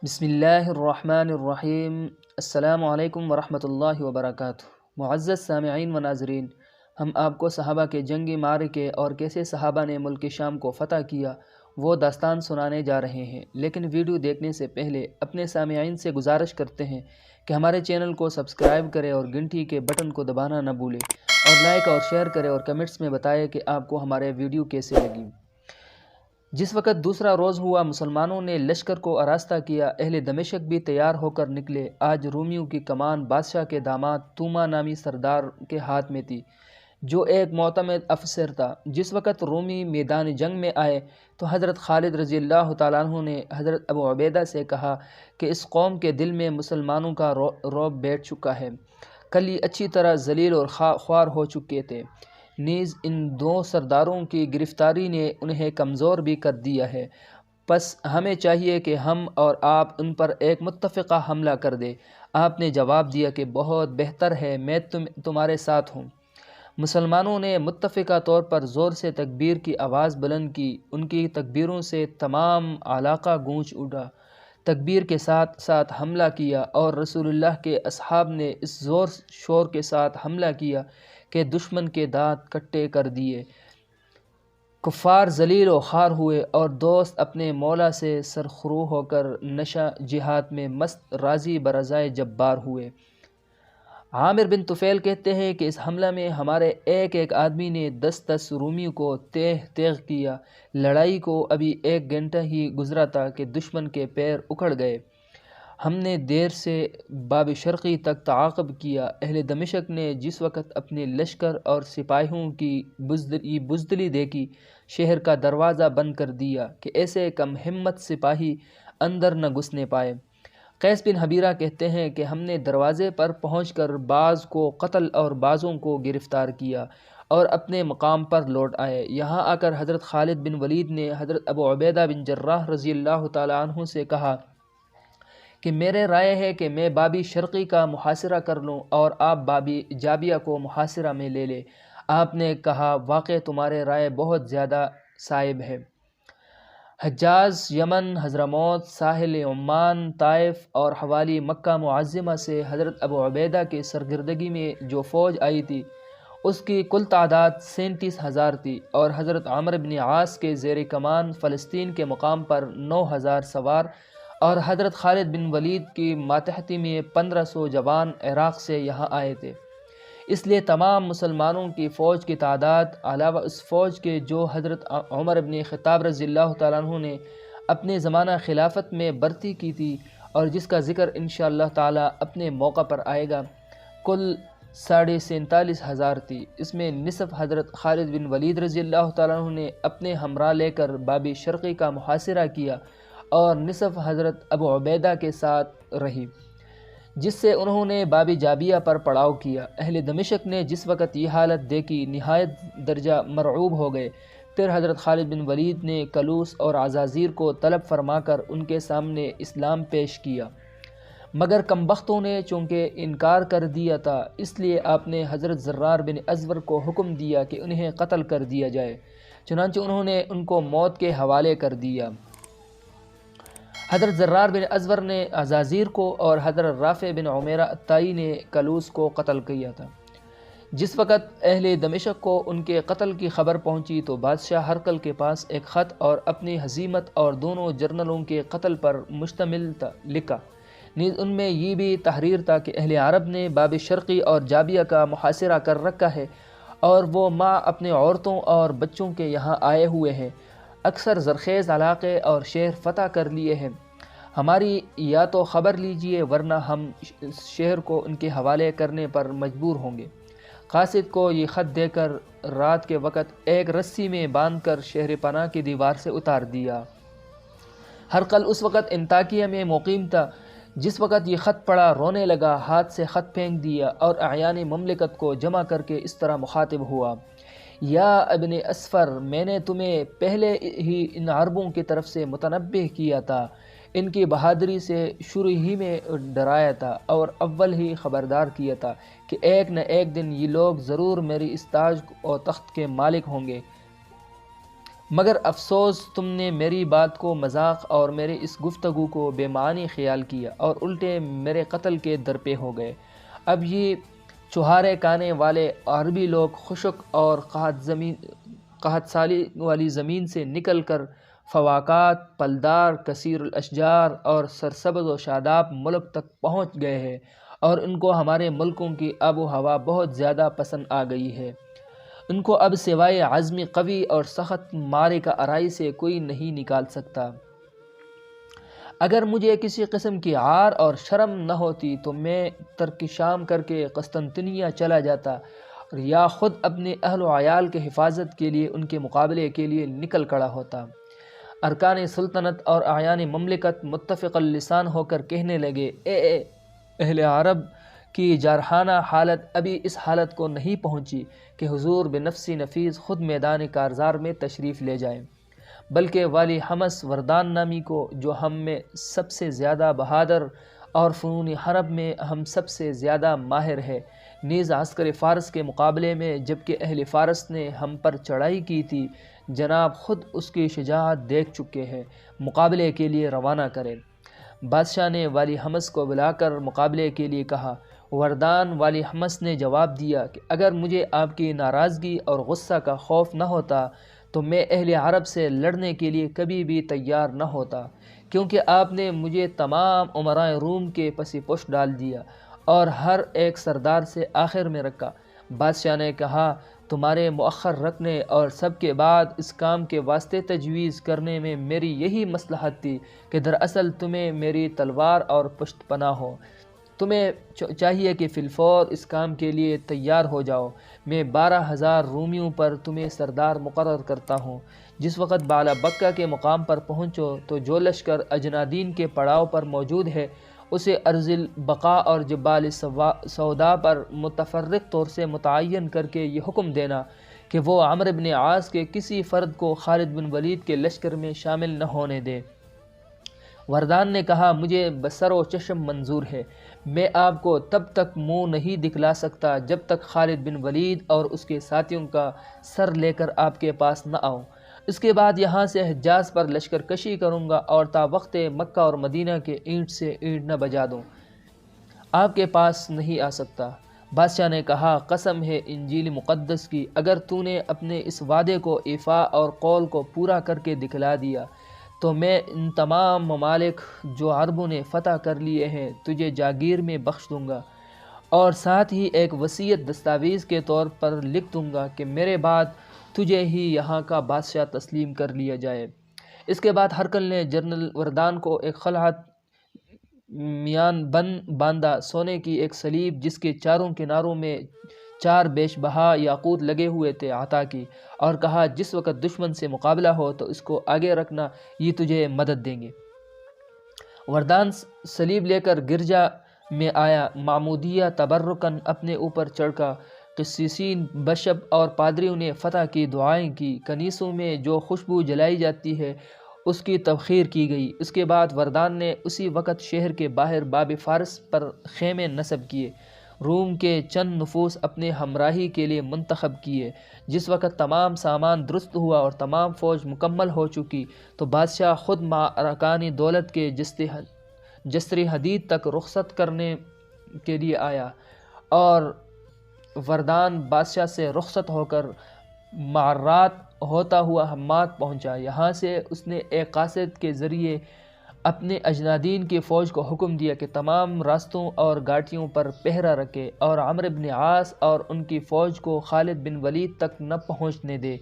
بسم اللہ الرحمن الرحیم۔ السلام علیکم ورحمۃ اللہ وبرکاتہ۔ معزز سامعین و ناظرین، ہم آپ کو صحابہ کے جنگی معرکے اور کیسے صحابہ نے ملک شام کو فتح کیا وہ داستان سنانے جا رہے ہیں، لیکن ویڈیو دیکھنے سے پہلے اپنے سامعین سے گزارش کرتے ہیں کہ ہمارے چینل کو سبسکرائب کریں اور گھنٹی کے بٹن کو دبانا نہ بھولیں، اور لائک اور شیئر کریں اور کمنٹس میں بتائیں کہ آپ کو ہمارے ویڈیو کیسے لگی۔ جس وقت دوسرا روز ہوا، مسلمانوں نے لشکر کو آراستہ کیا۔ اہل دمشق بھی تیار ہو کر نکلے۔ آج رومیوں کی کمان بادشاہ کے داماد توما نامی سردار کے ہاتھ میں تھی، جو ایک معتمد افسر تھا۔ جس وقت رومی میدان جنگ میں آئے تو حضرت خالد رضی اللہ تعالیٰ عنہ نے حضرت ابو عبیدہ سے کہا کہ اس قوم کے دل میں مسلمانوں کا رعب بیٹھ چکا ہے۔ کل یہ اچھی طرح ذلیل اور خوار ہو چکے تھے، نیز ان دو سرداروں کی گرفتاری نے انہیں کمزور بھی کر دیا ہے، پس ہمیں چاہیے کہ ہم اور آپ ان پر ایک متفقہ حملہ کر دیں۔ آپ نے جواب دیا کہ بہت بہتر ہے، میں تمہارے ساتھ ہوں۔ مسلمانوں نے متفقہ طور پر زور سے تکبیر کی آواز بلند کی۔ ان کی تکبیروں سے تمام علاقہ گونج اٹھا۔ تکبیر کے ساتھ ساتھ حملہ کیا، اور رسول اللہ کے اصحاب نے اس زور شور کے ساتھ حملہ کیا کہ دشمن کے دانت کٹے کر دیے۔ کفار ذلیل و خوار ہوئے، اور دوست اپنے مولا سے سرخرو ہو کر نشہ جہاد میں مست راضی برضائے جبار ہوئے۔ عامر بن طفیل کہتے ہیں کہ اس حملہ میں ہمارے ایک ایک آدمی نے 10 رومیوں کو تیغ کیا۔ لڑائی کو ابھی 1 گھنٹہ ہی گزرا تھا کہ دشمن کے پیر اکھڑ گئے۔ ہم نے دیر سے باب شرقی تک تعاقب کیا۔ اہل دمشق نے جس وقت اپنے لشکر اور سپاہیوں کی بزدلی دیکھی، شہر کا دروازہ بند کر دیا کہ ایسے کم ہمت سپاہی اندر نہ گھسنے پائے۔ قیس بن حبیرہ کہتے ہیں کہ ہم نے دروازے پر پہنچ کر بعض کو قتل اور بعضوں کو گرفتار کیا اور اپنے مقام پر لوٹ آئے۔ یہاں آ کر حضرت خالد بن ولید نے حضرت ابو عبیدہ بن جراح رضی اللہ تعالیٰ عنہ سے کہا کہ میرے رائے ہے کہ میں بابی شرقی کا محاصرہ کر لوں اور آپ بابی جابیہ کو محاصرہ میں لے لیں۔ آپ نے کہا واقع تمہارے رائے بہت زیادہ صائب ہے۔ حجاز، یمن، حضرموت، ساحل عمان، طائف اور حوالی مکہ معظمہ سے حضرت ابو عبیدہ کی سرگردگی میں جو فوج آئی تھی، اس کی کل تعداد 37,000 تھی، اور حضرت عمرو بن عاص کے زیر کمان فلسطین کے مقام پر 9,000 سوار اور حضرت خالد بن ولید کی ماتحتی میں 1500 جوان عراق سے یہاں آئے تھے۔ اس لیے تمام مسلمانوں کی فوج کی تعداد علاوہ اس فوج کے جو حضرت عمر بن خطاب رضی اللہ تعالیٰ عنہ نے اپنے زمانہ خلافت میں برتی کی تھی، اور جس کا ذکر انشاءاللہ تعالیٰ اپنے موقع پر آئے گا، کل 47,500 تھی۔ اس میں نصف حضرت خالد بن ولید رضی اللہ تعالیٰ عنہ نے اپنے ہمراہ لے کر بابی شرقی کا محاصرہ کیا، اور نصف حضرت ابو عبیدہ کے ساتھ رہی، جس سے انہوں نے بابی جابیہ پر پڑاؤ کیا۔ اہل دمشق نے جس وقت یہ حالت دیکھی، نہایت درجہ مرعوب ہو گئے۔ پھر حضرت خالد بن ولید نے کلوس اور عزازیر کو طلب فرما کر ان کے سامنے اسلام پیش کیا، مگر کم بختوں نے چونکہ انکار کر دیا تھا، اس لیے آپ نے حضرت زرار بن ازور کو حکم دیا کہ انہیں قتل کر دیا جائے۔ چنانچہ انہوں نے ان کو موت کے حوالے کر دیا۔ حضرت زرار بن ازور نے عزازیر کو اور حضرت رافع بن عمیرہ الطائی نے کلوس کو قتل کیا تھا۔ جس وقت اہل دمشق کو ان کے قتل کی خبر پہنچی تو بادشاہ ہرقل کے پاس ایک خط اور اپنی ہزیمت اور دونوں جرنلوں کے قتل پر مشتمل لکھا۔ نیز ان میں یہ بھی تحریر تھا کہ اہل عرب نے باب شرقی اور جابیہ کا محاصرہ کر رکھا ہے، اور وہ ماں اپنے عورتوں اور بچوں کے یہاں آئے ہوئے ہیں۔ اکثر زرخیز علاقے اور شہر فتح کر لیے ہیں۔ ہماری یا تو خبر لیجئے، ورنہ ہم شہر کو ان کے حوالے کرنے پر مجبور ہوں گے۔ قاصد کو یہ خط دے کر رات کے وقت ایک رسی میں باندھ کر شہر پناہ کی دیوار سے اتار دیا۔ ہرقل اس وقت انطاکیہ میں مقیم تھا۔ جس وقت یہ خط پڑھا، رونے لگا، ہاتھ سے خط پھینک دیا، اور اعیان مملکت کو جمع کر کے اس طرح مخاطب ہوا: یا ابن اسفر، میں نے تمہیں پہلے ہی ان عربوں کی طرف سے متنبہ کیا تھا، ان کی بہادری سے شروع ہی میں ڈرایا تھا، اور اول ہی خبردار کیا تھا کہ ایک نہ ایک دن یہ لوگ ضرور میری اس تاج و تخت کے مالک ہوں گے۔ مگر افسوس تم نے میری بات کو مذاق اور میرے اس گفتگو کو بے معنی خیال کیا اور الٹے میرے قتل کے درپے ہو گئے۔ اب یہ چوہارے کانے والے عربی لوگ خشک اور قحط سالی والی زمین سے نکل کر فواکات، پلدار، کثیر الاشجار اور سرسبز و شاداب ملک تک پہنچ گئے ہیں، اور ان کو ہمارے ملکوں کی آب و ہوا بہت زیادہ پسند آ گئی ہے۔ ان کو اب سوائے عزم قوی اور سخت معرکہ آرائی سے کوئی نہیں نکال سکتا۔ اگر مجھے کسی قسم کی عار اور شرم نہ ہوتی تو میں ترک شام کر کے قسطنطنیہ چلا جاتا، یا خود اپنے اہل و عیال کے حفاظت کے لیے ان کے مقابلے کے لیے نکل کھڑا ہوتا۔ ارکان سلطنت اور اعیان مملکت متفق اللسان ہو کر کہنے لگے، اے اہل عرب کی جارحانہ حالت ابھی اس حالت کو نہیں پہنچی کہ حضور بنفسی نفیس خود میدان کارزار میں تشریف لے جائیں، بلکہ والی حمص وردان نامی کو، جو ہم میں سب سے زیادہ بہادر اور فنون حرب میں ہم سب سے زیادہ ماہر ہے، نیز عسکر فارس کے مقابلے میں جبکہ اہل فارس نے ہم پر چڑھائی کی تھی، جناب خود اس کی شجاعت دیکھ چکے ہیں، مقابلے کے لیے روانہ کریں۔ بادشاہ نے والی حمص کو بلا کر مقابلے کے لیے کہا۔ وردان والی حمص نے جواب دیا کہ اگر مجھے آپ کی ناراضگی اور غصہ کا خوف نہ ہوتا تو میں اہل عرب سے لڑنے کے لیے کبھی بھی تیار نہ ہوتا، کیونکہ آپ نے مجھے تمام امرائے روم کے پسی پشت ڈال دیا اور ہر ایک سردار سے آخر میں رکھا۔ بادشاہ نے کہا، تمہارے مؤخر رکھنے اور سب کے بعد اس کام کے واسطے تجویز کرنے میں میری یہی مصلحت تھی کہ دراصل تمہیں میری تلوار اور پشت پناہ ہو۔ تمہیں چاہیے کہ فی الفور اس کام کے لیے تیار ہو جاؤ۔ میں 12,000 رومیوں پر تمہیں سردار مقرر کرتا ہوں۔ جس وقت بالا بکہ کے مقام پر پہنچو تو جو لشکر اجنادین کے پڑاؤ پر موجود ہے اسے ارض البقاء اور جبال سودا پر متفرق طور سے متعین کر کے یہ حکم دینا کہ وہ عمرو بن عاص کے کسی فرد کو خالد بن ولید کے لشکر میں شامل نہ ہونے دے۔ وردان نے کہا، مجھے بصر و چشم منظور ہے، میں آپ کو تب تک منہ نہیں دکھلا سکتا جب تک خالد بن ولید اور اس کے ساتھیوں کا سر لے کر آپ کے پاس نہ آؤں۔ اس کے بعد یہاں سے حجاز پر لشکر کشی کروں گا اور تا وقت مکہ اور مدینہ کے اینٹ سے اینٹ نہ بجا دوں آپ کے پاس نہیں آ سکتا۔ بادشاہ نے کہا، قسم ہے انجیل مقدس کی، اگر تو نے اپنے اس وعدے کو ایفا اور قول کو پورا کر کے دکھلا دیا تو میں ان تمام ممالک جو عربوں نے فتح کر لیے ہیں تجھے جاگیر میں بخش دوں گا، اور ساتھ ہی ایک وصیت دستاویز کے طور پر لکھ دوں گا کہ میرے بعد تجھے ہی یہاں کا بادشاہ تسلیم کر لیا جائے۔ اس کے بعد ہرقل نے جنرل وردان کو ایک خلعت میان بند باندھا، سونے کی ایک سلیب جس کے چاروں کناروں میں 4 بیش بہا یاقوت لگے ہوئے تھے عطا کی، اور کہا، جس وقت دشمن سے مقابلہ ہو تو اس کو آگے رکھنا، یہ تجھے مدد دیں گے۔ وردان سلیب لے کر گرجا میں آیا، معمودیہ تبرکن اپنے اوپر چڑھا، قسیسین بشپ اور پادریوں نے فتح کی دعائیں کی، کنیسوں میں جو خوشبو جلائی جاتی ہے اس کی تبخیر کی گئی۔ اس کے بعد وردان نے اسی وقت شہر کے باہر باب فارس پر خیمے نصب کیے، روم کے چند نفوس اپنے ہمراہی کے لیے منتخب کیے۔ جس وقت تمام سامان درست ہوا اور تمام فوج مکمل ہو چکی تو بادشاہ خود مع ارکان دولت کے جستری حدید تک رخصت کرنے کے لیے آیا، اور وردان بادشاہ سے رخصت ہو کر معرات ہوتا ہوا حمات پہنچا۔ یہاں سے اس نے ایک قاصد کے ذریعے اپنے اجنادین کی فوج کو حکم دیا کہ تمام راستوں اور گھاٹیوں پر پہرا رکھے اور عمرو بن عاص اور ان کی فوج کو خالد بن ولید تک نہ پہنچنے دے،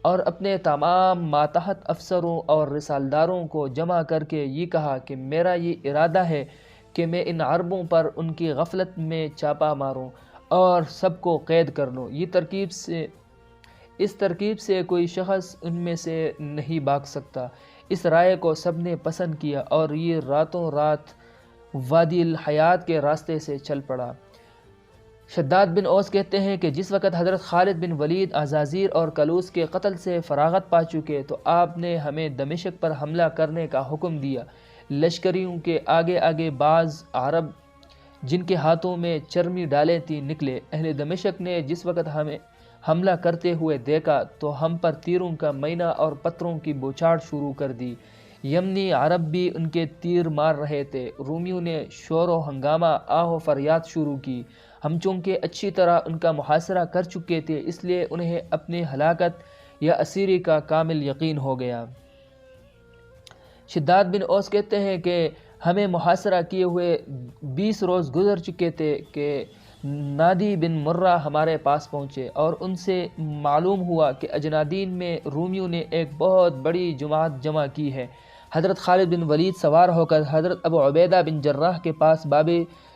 اور اپنے تمام ماتحت افسروں اور رسالداروں کو جمع کر کے یہ کہا کہ میرا یہ ارادہ ہے کہ میں ان عربوں پر ان کی غفلت میں چاپا ماروں اور سب کو قید کر لوں۔ اس ترکیب سے کوئی شخص ان میں سے نہیں بھاگ سکتا۔ اس رائے کو سب نے پسند کیا اور یہ راتوں رات وادی الحیات کے راستے سے چل پڑا۔ شداد بن اوس کہتے ہیں کہ جس وقت حضرت خالد بن ولید عزازیر اور کلوس کے قتل سے فراغت پا چکے تو آپ نے ہمیں دمشق پر حملہ کرنے کا حکم دیا۔ لشکریوں کے آگے آگے بعض عرب جن کے ہاتھوں میں چرمی ڈالیں تھی نکلے۔ اہل دمشق نے جس وقت حملہ کرتے ہوئے دیکھا تو ہم پر تیروں کا مینہ اور پتھروں کی بوچھاڑ شروع کر دی۔ یمنی عرب بھی ان کے تیر مار رہے تھے۔ رومیوں نے شور و ہنگامہ، آہ و فریاد شروع کی۔ ہم چونکہ اچھی طرح ان کا محاصرہ کر چکے تھے، اس لیے انہیں اپنی ہلاکت یا اسیری کا کامل یقین ہو گیا۔ شداد بن اوس کہتے ہیں کہ ہمیں محاصرہ کیے ہوئے 20 روز گزر چکے تھے کہ نادی بن مرہ ہمارے پاس پہنچے اور ان سے معلوم ہوا کہ اجنادین میں رومیوں نے ایک بہت بڑی جماعت جمع کی ہے۔ حضرت خالد بن ولید سوار ہو کر حضرت ابو عبیدہ بن جراح کے پاس باب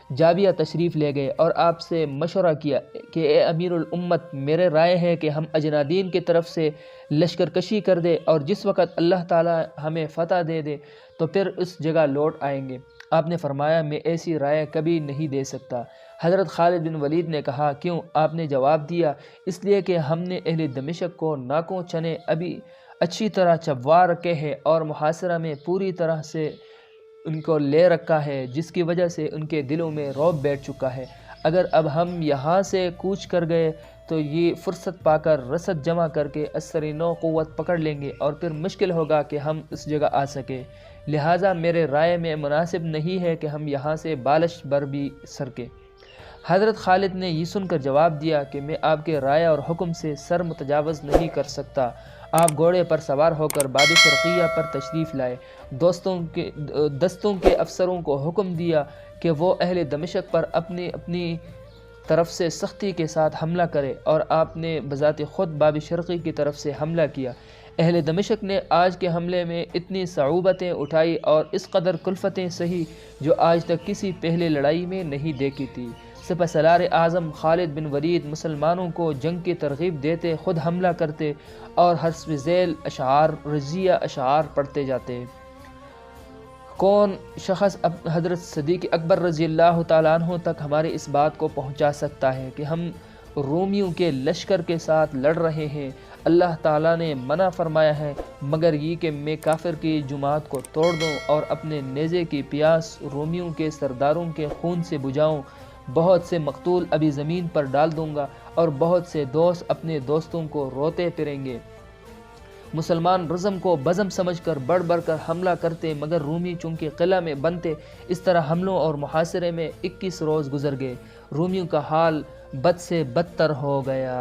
جابیہ تشریف لے گئے اور آپ سے مشورہ کیا کہ اے امیر الامت، میرے رائے ہے کہ ہم اجنادین کی طرف سے لشکر کشی کر دے اور جس وقت اللہ تعالی ہمیں فتح دے دے تو پھر اس جگہ لوٹ آئیں گے۔ آپ نے فرمایا میں ایسی رائے کبھی نہیں دے سکتا۔ حضرت خالد بن ولید نے کہا کیوں؟ آپ نے جواب دیا اس لیے کہ ہم نے اہل دمشق کو ناکوں چنے ابھی اچھی طرح چبوا رکھے ہیں اور محاصرہ میں پوری طرح سے ان کو لے رکھا ہے، جس کی وجہ سے ان کے دلوں میں رعب بیٹھ چکا ہے۔ اگر اب ہم یہاں سے کوچ کر گئے تو یہ فرصت پا کر رسد جمع کر کے اثر نو قوت پکڑ لیں گے اور پھر مشکل ہوگا کہ ہم اس جگہ آ سکیں۔ لہٰذا میرے رائے میں مناسب نہیں ہے کہ ہم یہاں سے بالش بر بھی سرکیں۔ حضرت خالد نے یہ سن کر جواب دیا کہ میں آپ کے رائے اور حکم سے سر متجاوز نہیں کر سکتا۔ آپ گھوڑے پر سوار ہو کر باب شرقیہ پر تشریف لائے۔ دستوں کے افسروں کو حکم دیا کہ وہ اہل دمشق پر اپنی طرف سے سختی کے ساتھ حملہ کرے اور آپ نے بذات خود باب شرقی کی طرف سے حملہ کیا۔ اہل دمشق نے آج کے حملے میں اتنی صعوبتیں اٹھائی اور اس قدر کلفتیں سہی جو آج تک کسی پہلے لڑائی میں نہیں دیکھی تھی۔ سپہ سالار اعظم خالد بن ولید مسلمانوں کو جنگ کی ترغیب دیتے، خود حملہ کرتے اور حسب ذیل اشعار رضیہ اشعار پڑھتے جاتے۔ کون شخص حضرت صدیق اکبر رضی اللہ تعالیٰ عنہ تک ہمارے اس بات کو پہنچا سکتا ہے کہ ہم رومیوں کے لشکر کے ساتھ لڑ رہے ہیں؟ اللہ تعالیٰ نے منع فرمایا ہے مگر یہ کہ میں کافر کی جماعت کو توڑ دوں اور اپنے نیزے کی پیاس رومیوں کے سرداروں کے خون سے بجھاؤں۔ بہت سے مقتول ابھی زمین پر ڈال دوں گا اور بہت سے دوست اپنے دوستوں کو روتے پھریں گے۔ مسلمان رزم کو بزم سمجھ کر بڑھ بڑھ کر حملہ کرتے مگر رومی چونکہ قلعہ میں بنتے۔ اس طرح حملوں اور محاصرے میں 21 روز گزر گئے۔ رومیوں کا حال بد سے بدتر ہو گیا۔